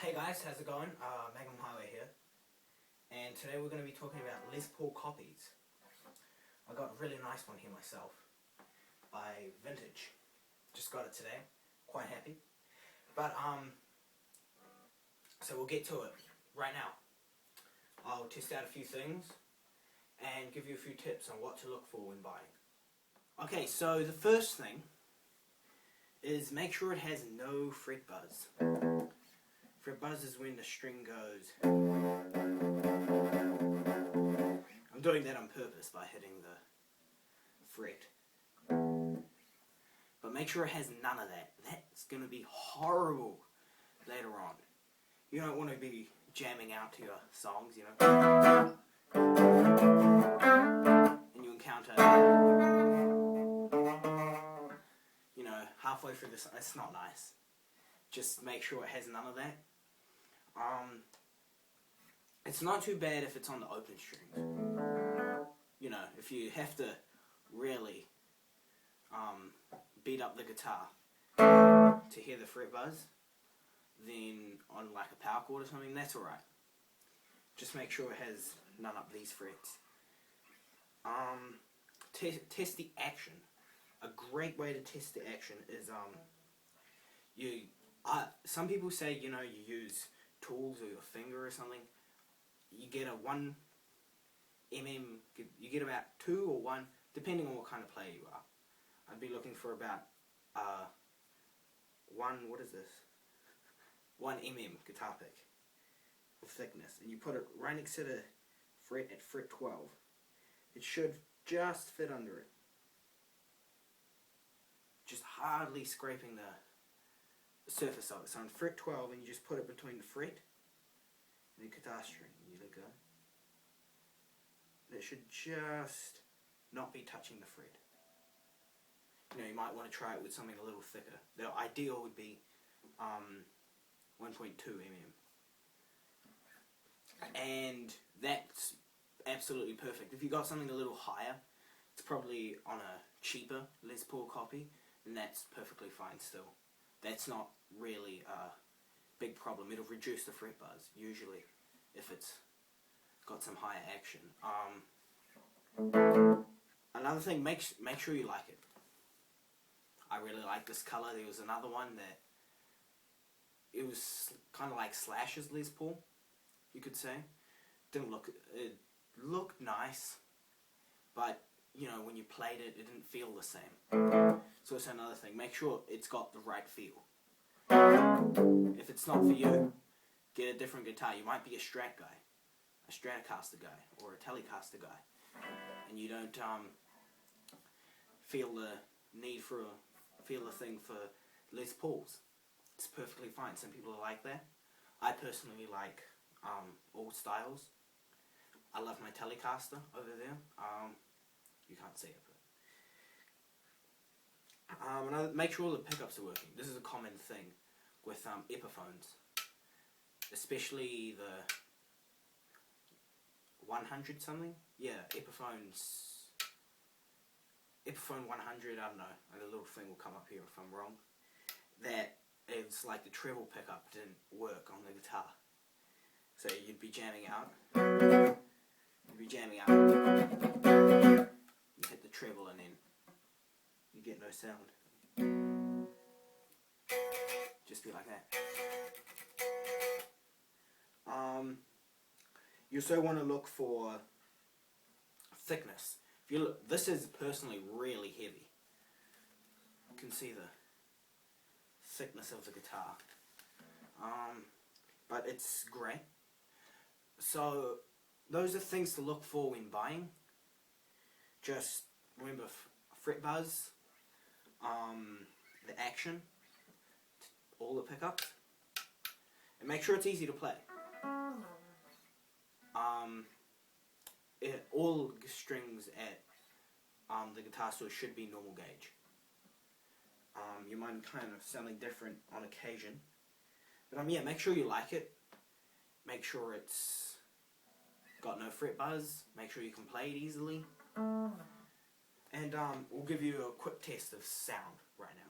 Hey guys, how's it going? Magnum Highway here, and today we're going to be talking about Les Paul copies. I got a really nice one here myself, by Vintage. Just got it today, quite happy. But so we'll get to it right now. I'll test out a few things and give you a few tips on what to look for when buying. Okay, so the first thing is make sure it has no fret buzz. Fret buzz is when the string goes. I'm doing that on purpose by hitting the fret. But make sure it has none of that. That's going to be horrible later on. You don't want to be jamming out to your songs, you know. And you encounter, you know, halfway through this, it's not nice. Just make sure it has none of that. It's not too bad if it's on the open strings. You know, if you have to really beat up the guitar to hear the fret buzz, then on like a power chord or something, that's alright. Just make sure it has none up these frets. Test the action. A great way to test the action is some people say, you know, you use tools or your finger or something. You get a 1 mm, you get about 2 or 1, depending on what kind of player you are. I'd be looking for about 1 mm guitar pick of thickness, and you put it right next to the fret at fret 12. It should just fit under it. Just hardly scraping the surface of it. So on fret 12, and you just put it between the fret and the guitar string, and you let go. It should just not be touching the fret. You know, you might want to try it with something a little thicker. The ideal would be 1.2 mm. And that's absolutely perfect. If you got something a little higher, it's probably on a cheaper Les Paul copy, and that's perfectly fine still. That's not really a big problem. It'll reduce the fret buzz, usually, if it's got some higher action. Another thing, make sure you like it. I really like this color. There was another one that it was kind of like Slash's Les Paul, you could say. It looked nice, but you know, when you played it, it didn't feel the same. So it's another thing. Make sure it's got the right feel. If it's not for you, get a different guitar. You might be a Strat guy, a Stratocaster guy, or a Telecaster guy, and you don't feel the need for feel the thing for Les Pauls. It's perfectly fine. Some people are like that. I personally like all styles. I love my Telecaster over there. You can't see it, but make sure all the pickups are working. This is a common thing with Epiphones, especially the 100 something. Yeah, Epiphone 100. I don't know. The little thing will come up here if I'm wrong. That it's like the treble pickup didn't work on the guitar, so you'd be jamming out. You hit the treble and then you get no sound. Just be like that. You also want to look for thickness. If you look, this is personally really heavy. You can see the thickness of the guitar. But it's great. So those are things to look for when buying. Just remember fret buzz, the action, all the pickups, and make sure it's easy to play. All strings at the guitar store should be normal gauge. You might kind of sounding different on occasion, but yeah, make sure you like it. Make sure it's got no fret buzz. Make sure you can play it easily. And we'll give you a quick test of sound right now.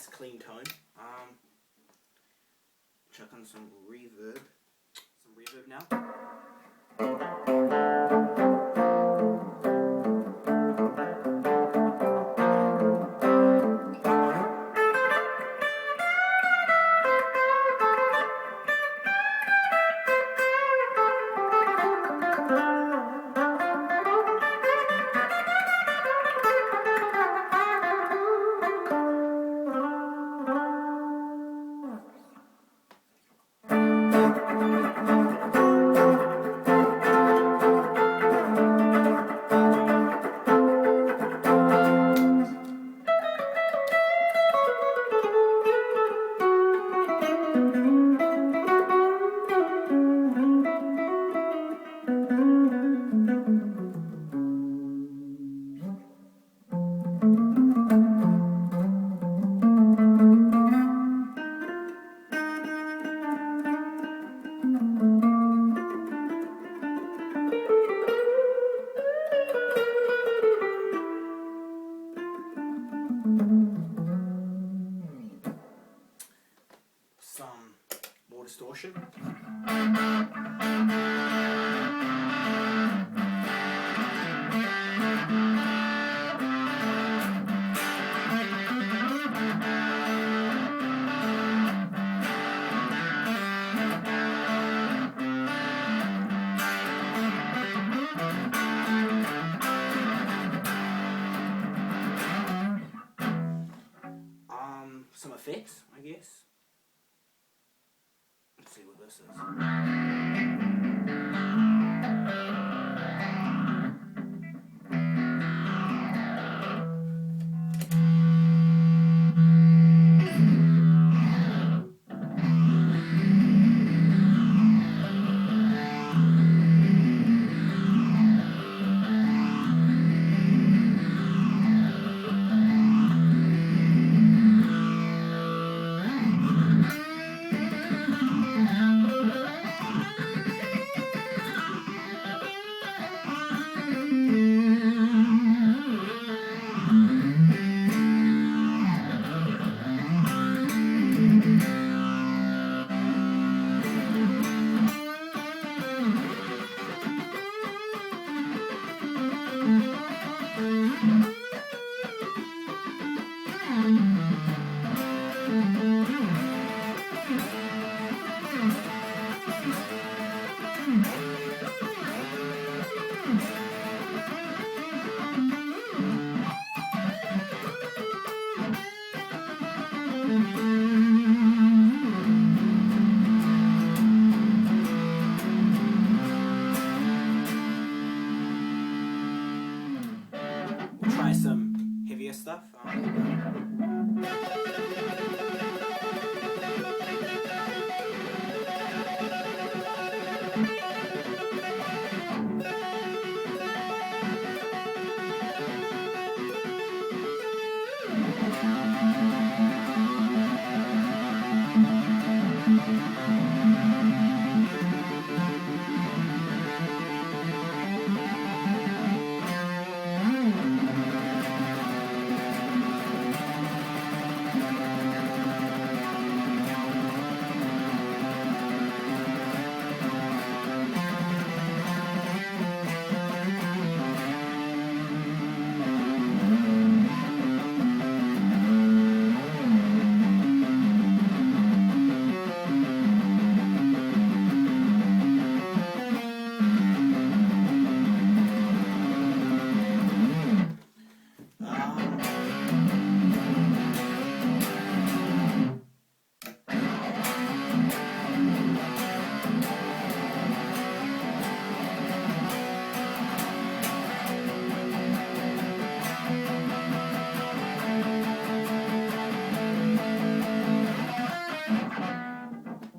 nice clean tone. Chuck on some reverb. Some reverb now. Some more distortion. Some effects, I guess. Let's see what this is. We'll try some heavier stuff.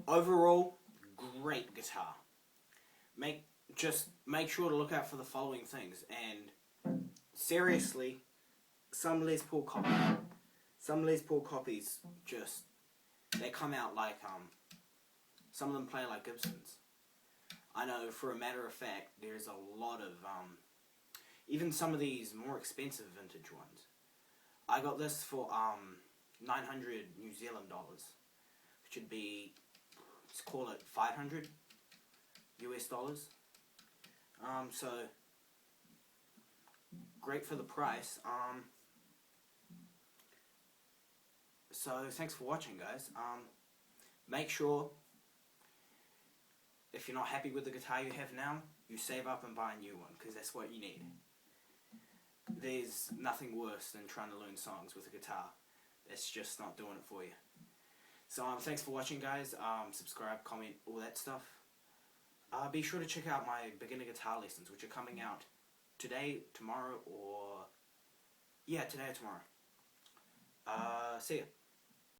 Overall, great guitar. Just make sure to look out for the following things. And seriously, some Les Paul copies just, they come out like some of them play like Gibsons. I know for a matter of fact there's a lot of even some of these more expensive vintage ones. I got this for 900 New Zealand dollars, which would be, let's call it 500 US dollars. So great for the price. So thanks for watching, guys. Make sure, if you're not happy with the guitar you have now, you save up and buy a new one, because that's what you need. There's nothing worse than trying to learn songs with a guitar. That's just not doing it for you. So thanks for watching, guys. Subscribe, comment, all that stuff. Be sure to check out my beginner guitar lessons, which are coming out today, tomorrow, or... yeah, today or tomorrow. See ya.